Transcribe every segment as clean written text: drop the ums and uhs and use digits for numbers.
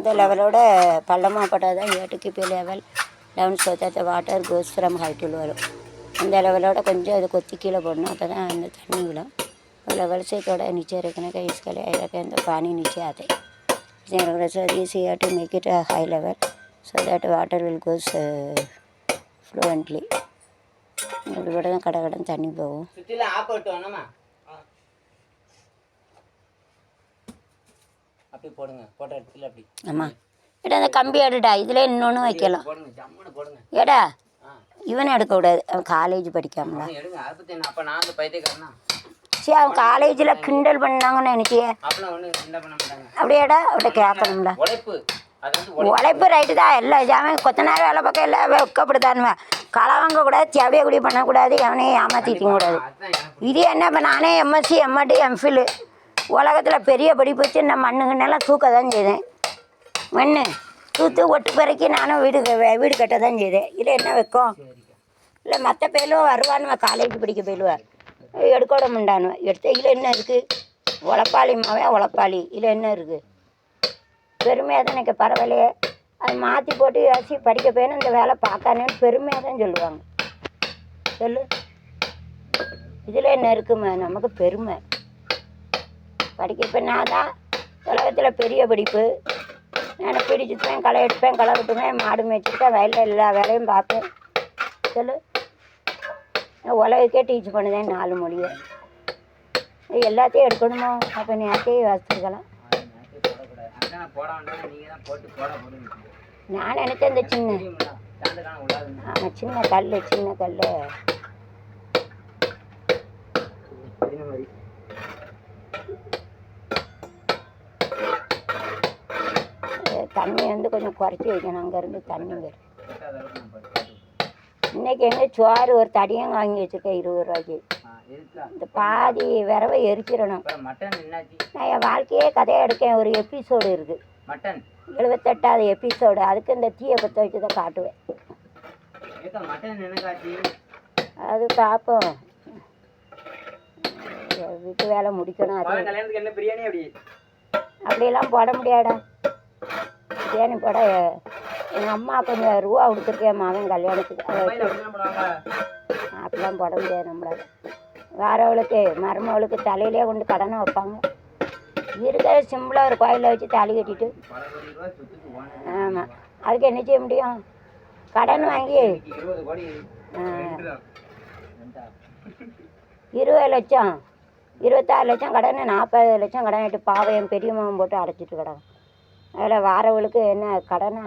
இந்த லெவலோட பள்ளமாக போட்டால் தான் 8 kp level 11 so that the water goes from high to low. அந்த லெவலோட கொஞ்சம் அது கொத்தி கீழே போடணும், அப்போ தான் அந்த தண்ணி விடும். लेवल से थोड़ा नीचे रखने का, इसके लिए रखें तो पानी नीचे आते हैं. So this you have to make it a high level so that water will goes fluently. இப்படி கூட தான் கடை கடன் தண்ணி போகும். சுற்றில ஆப் விட்டோம்மா அப்படி போடுங்க, போட்ட இடத்துல அப்படி. ஆமாம் ஏடா அந்த கம்பி எடுடா, இதில் இன்னொன்று வைக்கலாம். போடுங்க, ஜம்முன்னு போடுங்க. ஏடா இவனை எடுக்கக்கூடாது, அவன் காலேஜ் படிக்காமல. எடுங்க அதை பற்றி அப்போ நான் வந்து பைத்தியக்காரனா. சரி அவன் காலேஜில் கிண்டல் பண்ணாங்கன்னு எனக்கு அப்பெல்லாம் ஒன்றும் கிண்டல் பண்ண மாட்டாங்க. அப்படியேடா அவட்ட கேட்கணும்ல. உழைப்பு அது வந்து உழைப்பு ரைட்டு தான், எல்லாம் அவன் கொத்தனார் வேலை பக்கம் எல்லாம் வைக்கப்படுதானுவேன். களை வாங்கக்கூடாது, தேவையை குடி பண்ணக்கூடாது, எவனையும் ஏமாற்றிக்க கூடாது. இது என்ன இப்போ நானே எம்எஸ்சி எம்எட் எம்ஃபில் உலகத்தில் பெரிய படிப்பு வச்சு நான் மண்ணுங்கன்னெல்லாம் தூக்க தான் செய்தேன். மண் தூத்து ஒட்டு பிறக்கி நானும் வீடு கட்ட தான் செய்தேன். இதில் என்ன வைக்கும் இல்லை மற்ற பேரும் வருவானுவேன், காலேஜ் படிக்க போயிடுவார் எடுக்கோட முண்டானுவேன் எடுத்து. இதில் என்ன இருக்குது, உழைப்பாளி மாவன் உழைப்பாளி, இதில் என்ன இருக்குது, பெருமையாக தான் எனக்கு பரவாயில்லையே. அது மாற்றி போட்டு யோசி படிக்க போயின்னு இந்த வேலை பார்க்கானேன்னு பெருமையாக தான் சொல்லுவாங்க. சொல்லு இதில் என்ன இருக்குமா, நமக்கு பெருமை படிக்க. இப்போ நான் தான் உலகத்தில் பெரிய படிப்பு, நான் பிடிச்சிப்பேன், களை எடுப்பேன், களை விட்டுவேன், மாடு மேய்ச்சிப்பேன், வயலில் எல்லா வேலையும் பார்ப்பேன். சொல்லு உலகக்கே டீச் பண்ணுதேன் 4 மொழியை. எல்லாத்தையும் எடுக்கணுமோ, அப்போ நேரத்தையும் வாசிச்சுக்கலாம். நான் நினைச்சேன் இந்த சின்ன கல் தண்ணி வந்து கொஞ்சம் குறைச்சி வைக்கணும். அங்கேருந்து தண்ணி வரும். இன்றைக்கி எங்கே சோறு ஒரு தடியங்க வாங்கி வச்சுருக்கேன் 20 ரூபாய்க்கு. இந்த பாதி விரவை எரிச்சிடணும். நான் என் வாழ்க்கையே கதையாக எடுக்கேன். ஒரு எபிசோடு இருக்குது, 78வது எபிசோடு. அதுக்கு இந்த தீயை பற்ற வச்சு தான் காட்டுவேன். அது பார்ப்போம், வீட்டு வேலை முடிக்கணும். அது அப்படியெல்லாம் போட முடியாடா, பிரியாணி போட. எங்கள் அம்மா கொஞ்சம் ரூபா கொடுத்துருக்கேன் மாவன் கல்யாணத்துக்கு. அப்படிலாம் போட முடியாது நம்மளால். வரவளுக்கு மருமவளுக்கு தலையிலே கொண்டு கடனை வைப்பாங்க. இருக்கிற சிம்பிளாக ஒரு கோயிலில் வச்சு தாலி கட்டிட்டு. ஆமாம், அதுக்கு என்ன செய்ய முடியும், கடன் வாங்கி 20 லட்சம் 26 லட்சம் கடன், 40 லட்சம் கடன் ஆகிட்டு பாவம் என் பெரிய மாவன் போட்டு அடைச்சிட்டு கிடக்கும். அதில் வாரவளுக்கு என்ன கடனா,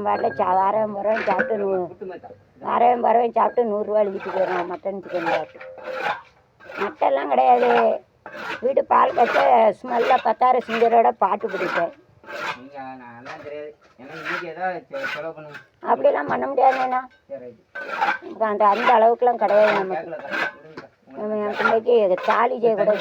பாட்டில் வாரம் பறவையும் சாப்பிட்டு வாரம் சாப்பிட்டு 100 ரூபா எழுதிட்டு போயிடும். மட்டன் சிக்கன் சாப்பிட்டு மட்டெல்லாம் கிடையாது. வீட்டு பால் கட்ட ஸ்மெல்ல 10,000 சிங்கரோட பாட்டு பிடிப்பேன். அப்படிலாம் பண்ண முடியாதுண்ணா, அந்த அளவுக்குலாம் கிடையாது நமக்கு. நம்ம என் பிள்ளைக்கு தாலி செய்ய கூட